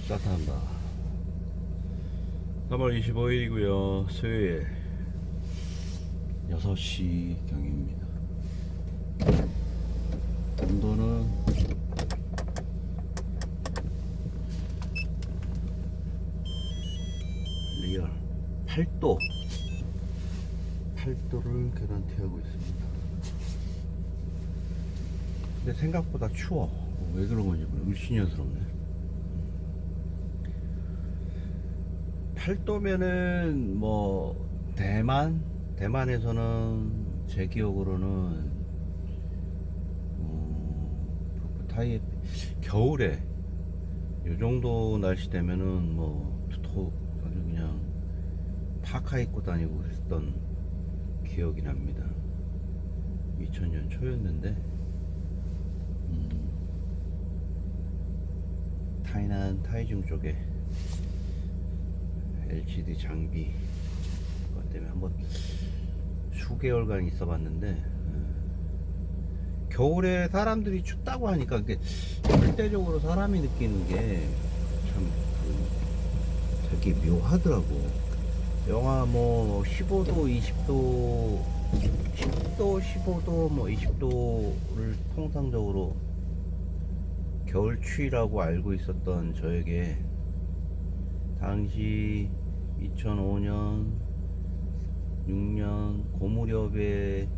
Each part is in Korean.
따뜻합니다. 3월 25일이고요. 수요일 6시 경입니다. 온도는 리얼 8도 8도를 계란티하고 있습니다. 근데 생각보다 추워. 왜 그런 건지 모르겠어요. 을씨년스럽네. 8도면은 뭐 대만에서는 제 기억으로는 타이 겨울에 요 정도 날씨 되면은 아주 그냥 파카 입고 다니고 그랬던 기억이 납니다. 2000년 초였는데 타이난 타이중 쪽에 LCD 장비 그것 때문에 한번 수개월간 있어 봤는데 겨울에 사람들이 춥다고 하니까 그게 절대적으로 사람이 느끼는 게 참 되게 묘하더라고. 영하 뭐 15도 20도 10도 15도 뭐 20도를 통상적으로 겨울 추위라고 알고 있었던 저에게 당시 2005년 6년 그 무렵에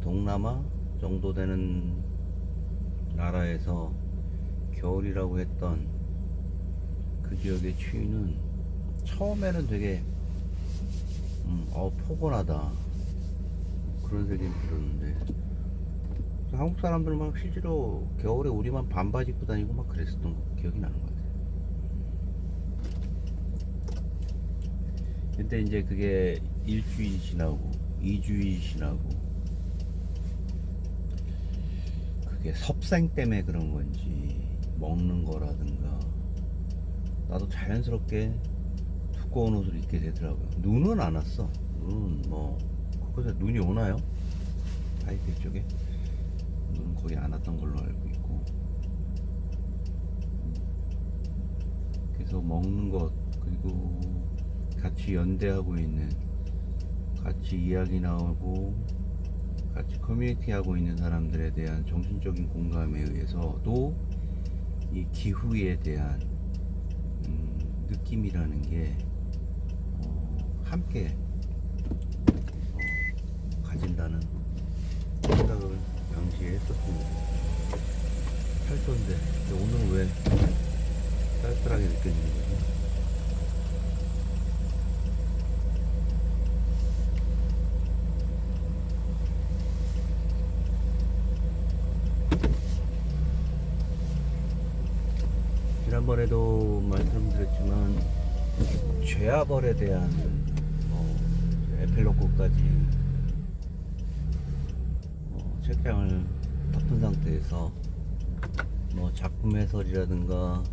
동남아 정도 되는 나라에서 겨울이라고 했던 그 지역의 추위는 처음에는 되게 포근하다 그런 생각이 들었는데 한국 사람들 막 실제로 겨울에 우리만 반바지 입고 다니고 막 그랬었던 기억이 나는 것 같아요. 근데 이제 그게 일주일 지나고 2주일 지나고 그게 섭생 때문에 그런 건지 먹는 거라든가 나도 자연스럽게 두꺼운 옷을 입게 되더라고요. 눈은 안 왔어. 눈은 뭐 그곳에 눈이 오나요? 타이페이 쪽에 눈은 거의 안 왔던 걸로 알고 있고 그래서 먹는 것 그리고 같이 연대하고 있는 같이 이야기 나오고 같이 커뮤니티 하고 있는 사람들에 대한 정신적인 공감에 의해서도 이 기후에 대한 느낌이라는 게 함께 가진다는 생각을 당시에 했었습니다. 8도인데 오늘은 왜 쌀쌀하게 느껴지는 거죠? 지난번에도 말씀드렸지만 죄아벌에 대한 에필로그까지 책장을 덮은 상태에서 작품 해설이라든가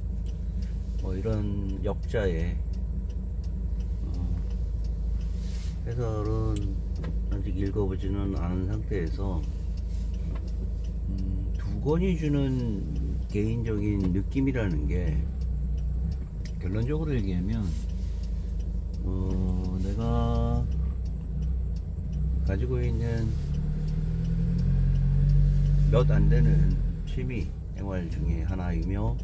이런 역자의 해설은 아직 읽어보지는 않은 상태에서 두 권이 주는 개인적인 느낌이라는 게 결론적으로 얘기하면 내가 가지고 있는 몇 안 되는 취미 생활 중에 하나이며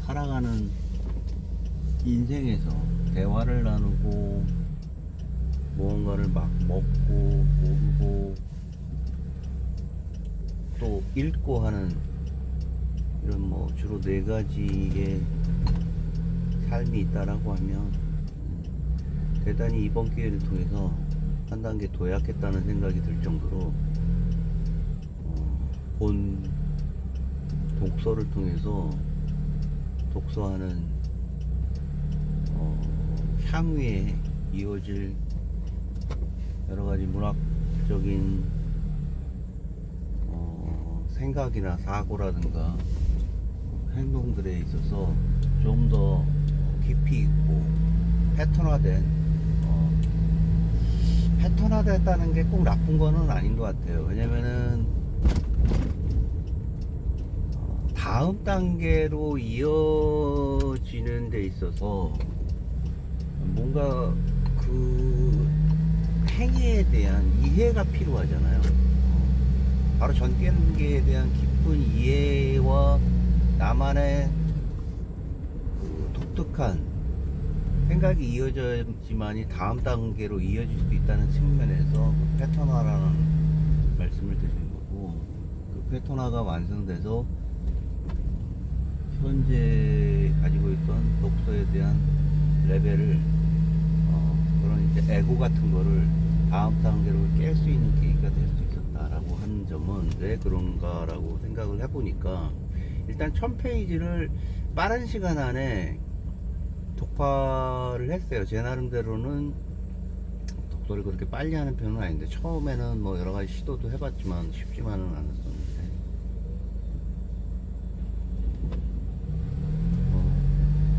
살아가는 인생에서 대화를 나누고 무언가를 막 먹고 모르고 또 읽고 하는 이런 주로 4가지의 삶이 있다라고 하면 대단히 이번 기회를 통해서 한 단계 도약했다는 생각이 들 정도로 본 독서를 통해서 독서하는 향후에 이어질 여러가지 문학적인 생각이나 사고라든가 행동들에 있어서 좀 더 깊이 있고 패턴화됐다는 게 꼭 나쁜 거는 아닌 것 같아요. 왜냐면은 다음 단계로 이어지는 데 있어서 뭔가 그 행위에 대한 이해가 필요하잖아요. 바로 전 단계에 대한 깊은 이해와 나만의 그 독특한 생각이 이어져야지만이 다음 단계로 이어질 수 있다는 측면에서 그 패턴화라는 말씀을 드리는 거고, 그 패턴화가 완성돼서 현재 가지고 있던 독서에 대한 레벨을 그런 이제 에고 같은 거를 다음 단계로 깰 수 있는 계기가 될 수 있었다라고 하는 점은 왜 그런가라고 생각을 해보니까, 일단 1000페이지를 빠른 시간 안에 독파를 했어요. 제 나름대로는 독서를 그렇게 빨리 하는 편은 아닌데, 처음에는 뭐 여러 가지 시도도 해봤지만 쉽지만은 않았었는데,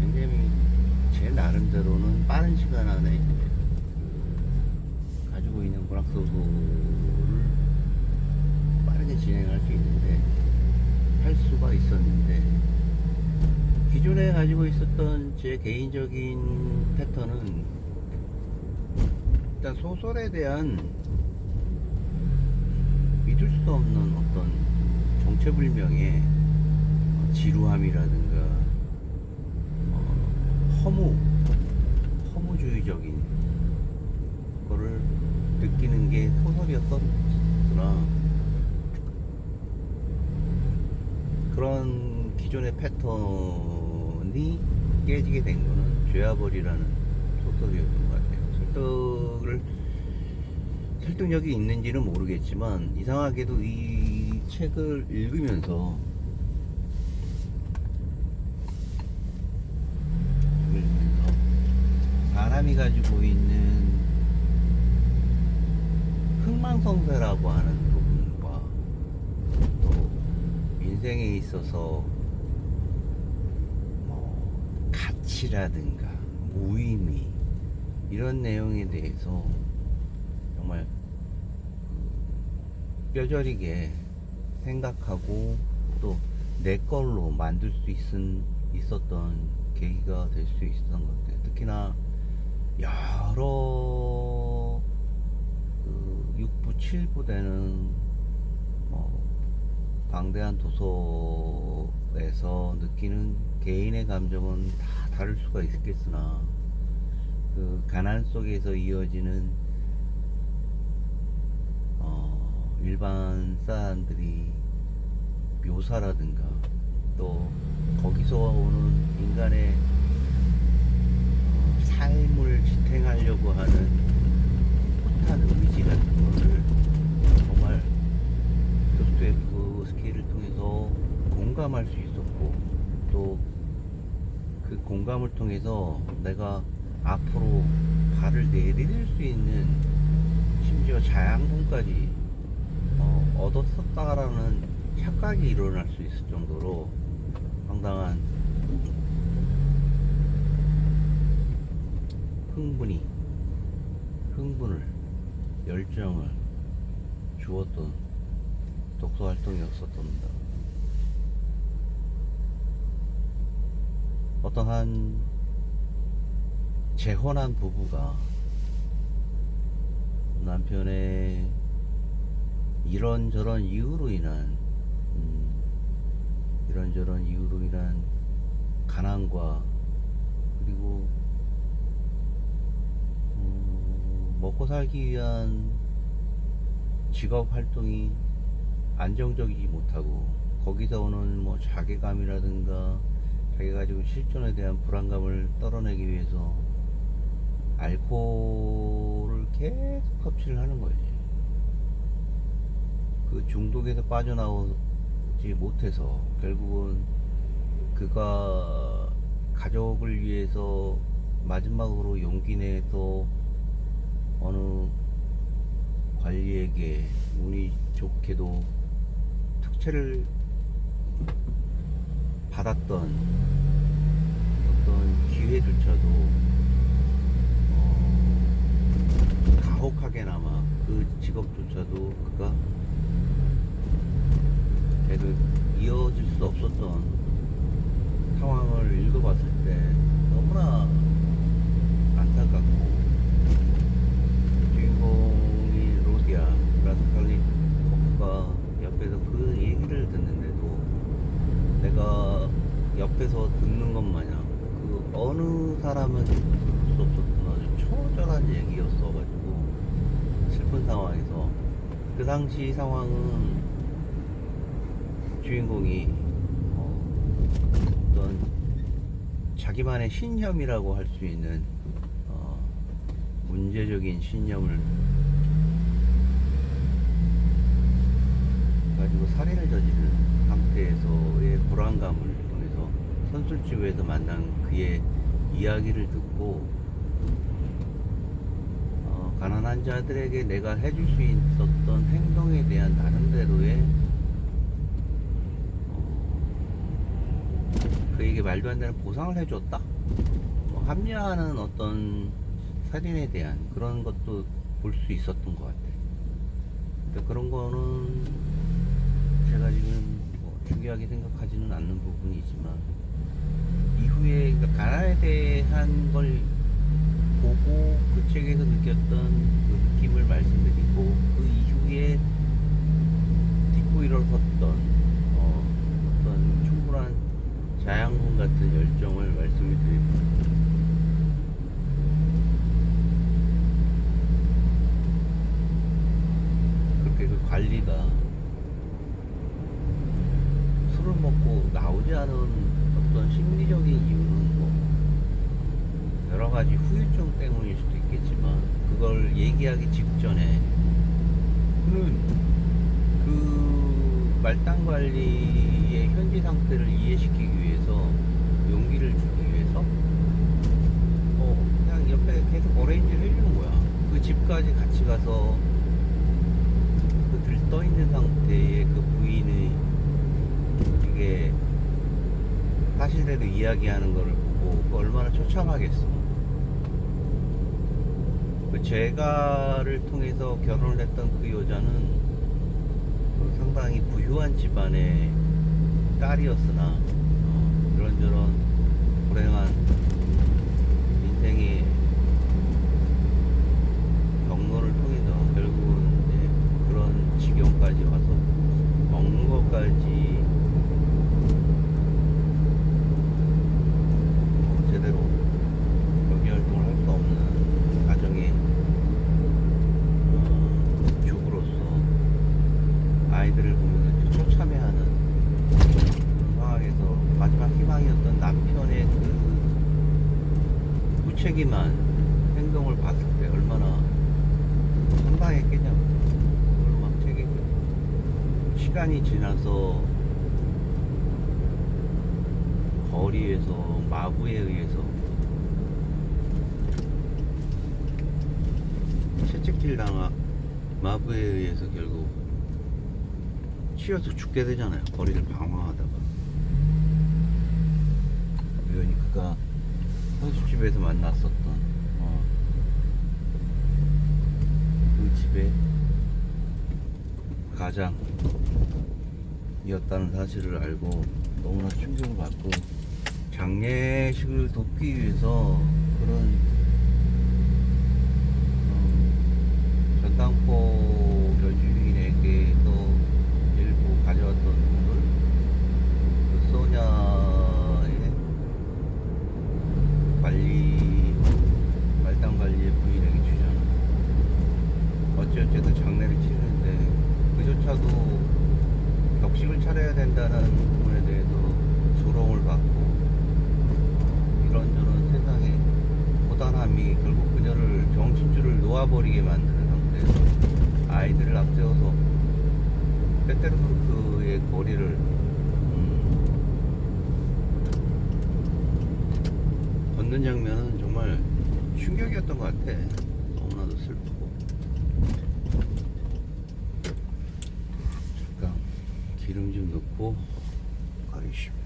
굉장히 제 나름대로는 빠른 시간 안에 이제 가지고 있는 문학 소설을 빠르게 진행할 수 있는데, 할 수가 있었는데, 기존에 가지고 있었던 제 개인적인 패턴은 일단 소설에 대한 믿을 수 없는 어떤 정체불명의 지루함이라든가 허무주의적인 거를 느끼는 게 소설이었었으나, 그런 기존의 패턴이 깨지게 된 거는 죄와벌이라는 소설이었던 것 같아요. 설득력이 있는지는 모르겠지만, 이상하게도 이 책을 읽으면서 사람이 가지고 있는 흥망성쇠라고 하는 부분과, 또 인생에 있어서 뭐 가치라든가 무의미, 이런 내용에 대해서 정말 뼈저리게 생각하고 또 내 걸로 만들 수 있었던 계기가 될 수 있었던 것 같아요. 특히나 여러 그 6부, 7부 되는 방대한 도서에서 느끼는 개인의 감정은 다 다를 수가 있겠으나, 그 가난 속에서 이어지는 일반 사람들이 묘사라든가, 또 거기서 오는 인간의 삶을 지탱하려고 하는 꿋꿋한 의지 같은 거를 정말 도스토옙스키를 통해서 공감할 수 있었고, 또 그 공감을 통해서 내가 앞으로 발을 내디딜 수 있는, 심지어 자양분까지 얻었었다라는 착각이 일어날 수 있을 정도로 상당한 흥분을, 열정을 주었던 독서 활동이었었답니다. 어떤 한 재혼한 부부가 남편의 이런저런 이유로 인한 가난과, 그리고 먹고 살기 위한 직업 활동이 안정적이지 못하고, 거기서 오는 뭐 자괴감이라든가 자기가 가지고 실존에 대한 불안감을 떨어내기 위해서 알코올을 계속 섭취를 하는 거지. 그 중독에서 빠져나오지 못해서 결국은 그가 가족을 위해서 마지막으로 용기 내서 어느 관리에게 운이 좋게도 특채를 받았던 어떤 기회조차도 가혹하게나마 그 직업조차도 그가 걔를 이어질 수 없었던 상황을 읽어봤을 때 너무나 안타깝고, 주인공이 로디아 라스칼리 코프가 옆에서 그 얘기를 듣는데도 내가 옆에서 듣는 것 마냥 그 어느 사람은 들을 수 없었던 아주 처절한 얘기였어가지고 슬픈 상황에서, 그 당시 상황은 주인공이 어떤 자기만의 신념이라고 할 수 있는 문제적인 신념을 가지고 살인을 저지른 상태에서의 불안감을 통해서 선술집에서 만난 그의 이야기를 듣고, 가난한 자들에게 내가 해줄 수 있었던 행동에 대한 나름대로의 그에게 말도 안 되는 보상을 해줬다, 합리화하는 어떤 살인에 대한 그런 것도 볼 수 있었던 것 같아. 근데 그런 거는 제가 지금 중요하게 생각하지는 않는 부분이지만, 이후에 그러니까 가나에 대한 걸 보고 그 책에서 느꼈던 그 느낌을 말씀드리고, 그 이후에 딛고 일어섰던 어떤 충분한 자양분 같은 열정을 말씀을 드립니다. 그렇게 그 관리가 술을 먹고 나오지 않은 어떤 심리적인 이유는 여러 가지 후유증 때문일 수도 있겠지만, 그걸 얘기하기 직전에 그는 그 말단 관리의 현지 상태를 이해시키기 위해서, 용기를 주기 위해서 그냥 옆에 계속 어레인지를 해주는 거야. 그 집까지 같이 가서 그 들떠 있는 상태의 그 부인의 이게 사실대로 이야기하는 거를 보고 그 얼마나 처참하겠어. 그 제가를 통해서 결혼을 했던 그 여자는 상당히 부유한 집안의 딸이었으나 이런저런 불행한 인생의 경로를 통해서 결국은 이제 그런 지경까지 와서 먹는 것까지 제대로 경제 활동을 할 수 없는 가정의 주부로서 아이들을 보면서 처참해하는 그런 상황에서 마지막 희망이었던 남편의 그 무책임한 행동을 봤을 때 얼마나 황당했겠냐고. 그걸 막 책에 시간이 지나서 거리에서 마부에 의해서 채찍질 당한 마부에 의해서 결국 치여서 죽게 되잖아요. 거리를 방황하다가. 우연히 그가 선수집에서 만났었던 그 집의 가장이었다는 사실을 알고 너무나 충격을 받고, 장례식을 돕기 위해서 그런 전당포 여주인에게도 일부 가져왔던 돈을 그 소냐의 말단 관리의 부인에게 주잖아. 어찌어찌해서 장례를 치르는데 그조차도 격식을 차려야 된다는 부분에 대해서 조롱을 받고, 이런저런 세상의 고단함이 결국 그녀를 정신줄을 놓아버리게 만드는 상태에서 아이들을 앞세워서 때때로 그의 거리를 걷는 장면은 정말 충격이었던 것 같아. 너무나도 슬프고. 잠깐 기름 좀 넣고 가리십니다.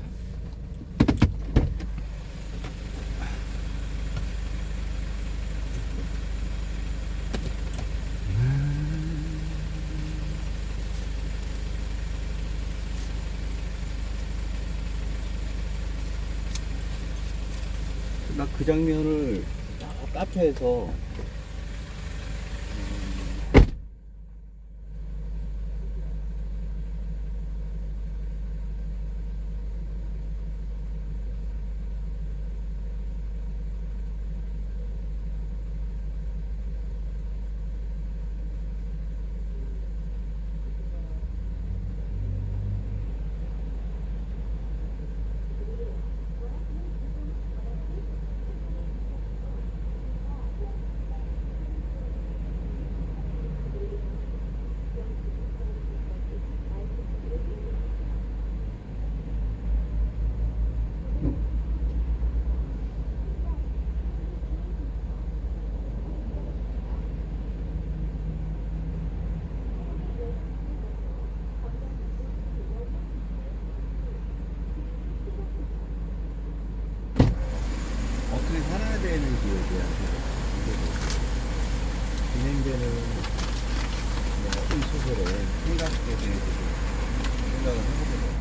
나 그 장면을 카페에서 어떻게 살아야 되는지에 대한 진행되는 이 소설의 생각에 대해서 생각을 해보게 돼요.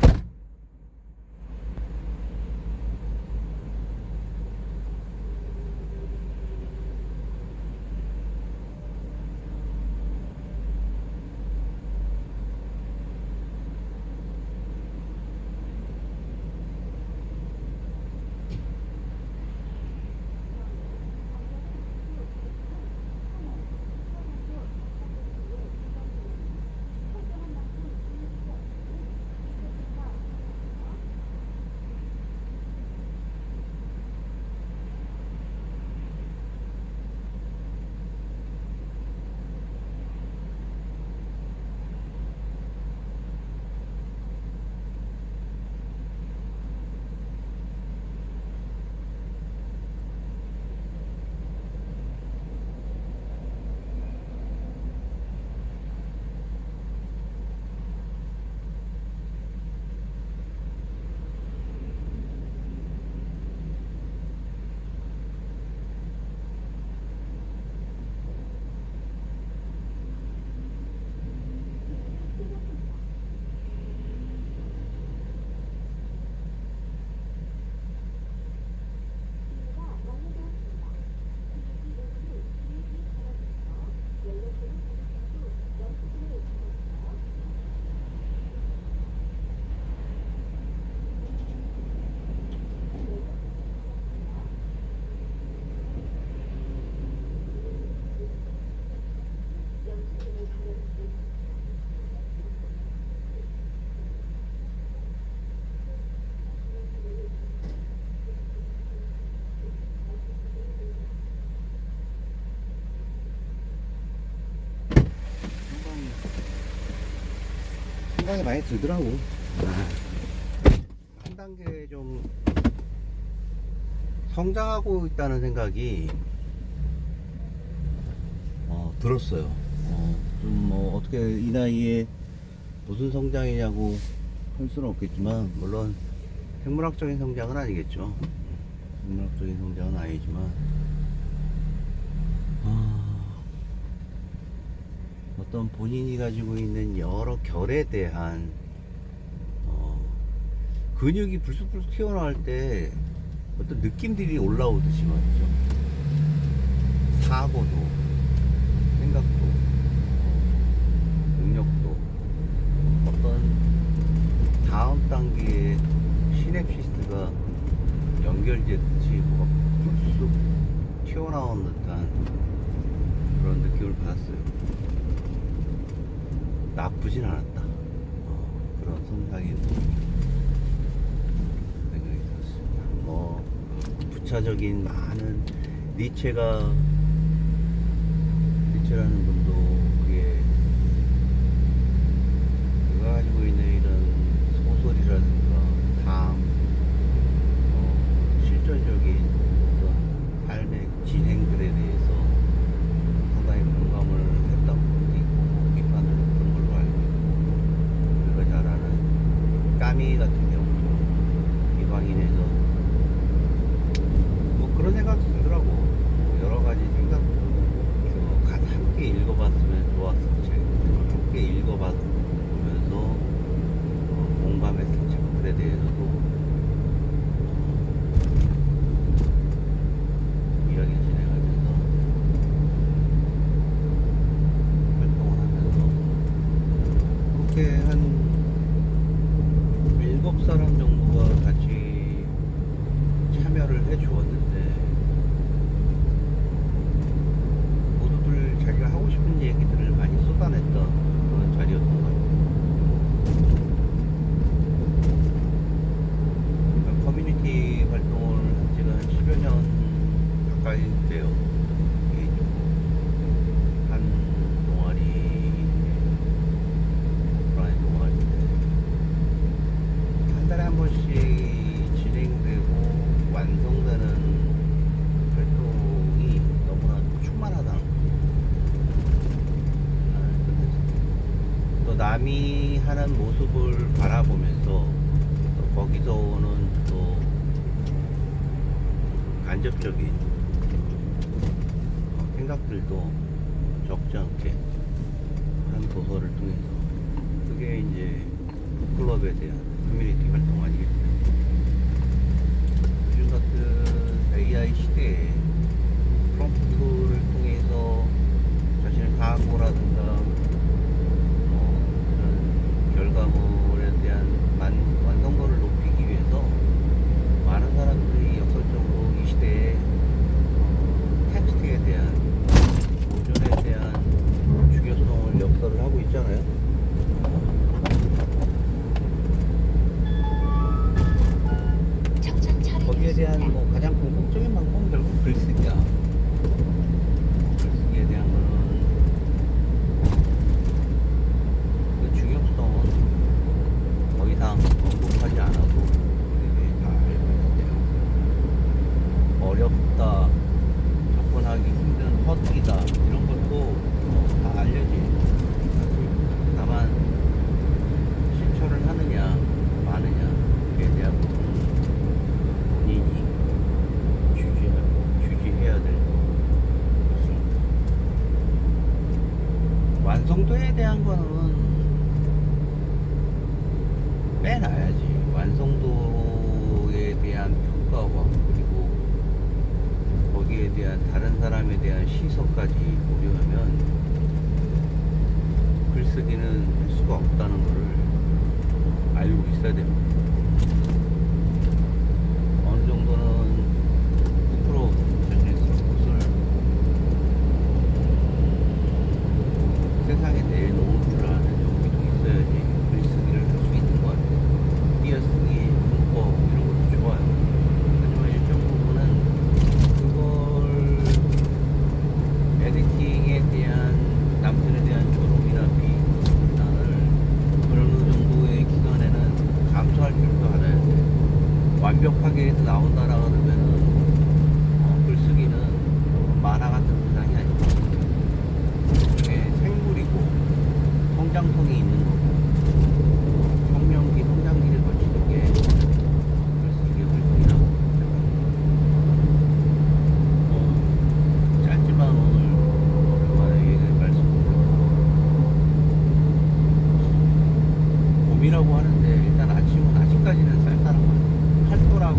생각이 많이 들더라고. 한 단계 좀 성장하고 있다는 생각이 들었어요. 좀 뭐 어떻게 이 나이에 무슨 성장이냐고 할 수는 없겠지만, 물론 생물학적인 성장은 아니겠죠. 생물학적인 성장은 아니지만 어떤 본인이 가지고 있는 여러 결에 대한 근육이 불쑥불쑥 튀어나올 때 어떤 느낌들이 올라오듯이 말이죠. 사고도, 생각도, 능력도, 어떤 다음 단계의 시냅시스가 연결되듯이 뭐가 불쑥 튀어나온 듯한 그런 느낌을 받았어요. 나쁘진 않았다. 그런 생각이 들었습니다. 뭐 부차적인 많은 니체라는 분도 그가 가지고 있는 이런 소설이라든가 실전적인 어떤 삶의 진행들에 대해서 상당히 공감을 했던 부분이 있고 비판을 했던 걸로 알고 있고, 우리가 잘 아는 까미 같은 경우도 이방인에서 뭐 그런 생각도 들더라고. 여러 가지 생각 함께 읽어봤으면 좋았을 책, 함께 읽어보면서 공감했던 책들에 대해서도 사람 정도가 같이 참여를 해 주었는데 모두들 자기가 하고 싶은 얘기들을 많이 쏟아냈던 그런 자리였던 것 같아요. 그러니까 커뮤니티 활동을 한 지가 한 10여 년 가까이 돼요. 개인적으로. 한 동아리, 오프라인 동아리인데 한 달에 한 번씩 진행되고 완성되는 활동이 너무나 충만하다는 거죠. 또 남이 하는 모습을 바라보면서 또 거기서 오는 또 간접적인 생각들도 적지 않게 한 도서를 통해서 그게 이제 북클럽에 대한 커뮤니티 활동 아니겠어요. 요즘 같은 AI 시대에 프롬프트를 통해서 자신의 각오라든가 그런 결과물에 대한 완성도를 높이기 위해서 많은 사람들이 역설적으로 이 시대에 텍스트에 대한 모전에 대한 중요성을 역설을 하고 있잖아요. 거기에 대한 뭐 가장 궁극적인 방법은 결국 글쓰기야. 글쓰기에 대한 거는 그 중요성은 더 이상 언급하지 않아도 우리들이 다 알고 있는데요. 어렵다, 접근하기 힘든 헛기다 이런 것도 다 알려진 사실입니다. 다만 실천을 하느냐 마느냐에 대한 부분은 본인이 주지해야 될 것입니다. 완성도에 대한 거는 빼놔야지. 완성도에 대한 평가와 그리고 거기에 대한 다른 사람에 대한 시선까지 고려하면 글쓰기는 할 수가 없다는 것을 알고 있어야 됩니다. 어느 정도는 9% 자신의 것을 세상에 내놓을 줄 아는 용기도 있어야지 글쓰기를 할 수 있는 것 같아요. 띄어쓰기, 문법 이런 것도 좋아요. 하지만 일정 부분은 그걸 에디팅에 대한 남들에 대한 조롱이나 비난을 어느 정도의 기간에는 감수할 필요도 알아야 돼. 완벽하게 나온다라 그러면은 글쓰기는 만화 같은 세상이 아니고 일종의 생물이고 성장통이 있는 거고 성명기, 성장기를 거치는 게 글쓰기 활동이라고 생각합니다. 짧지만 오늘 오랜만에 얘기 말씀드리고 봄이라고 하는데 일단 아침은 아직까지는 쌀쌀한 것 같아요. 8도라고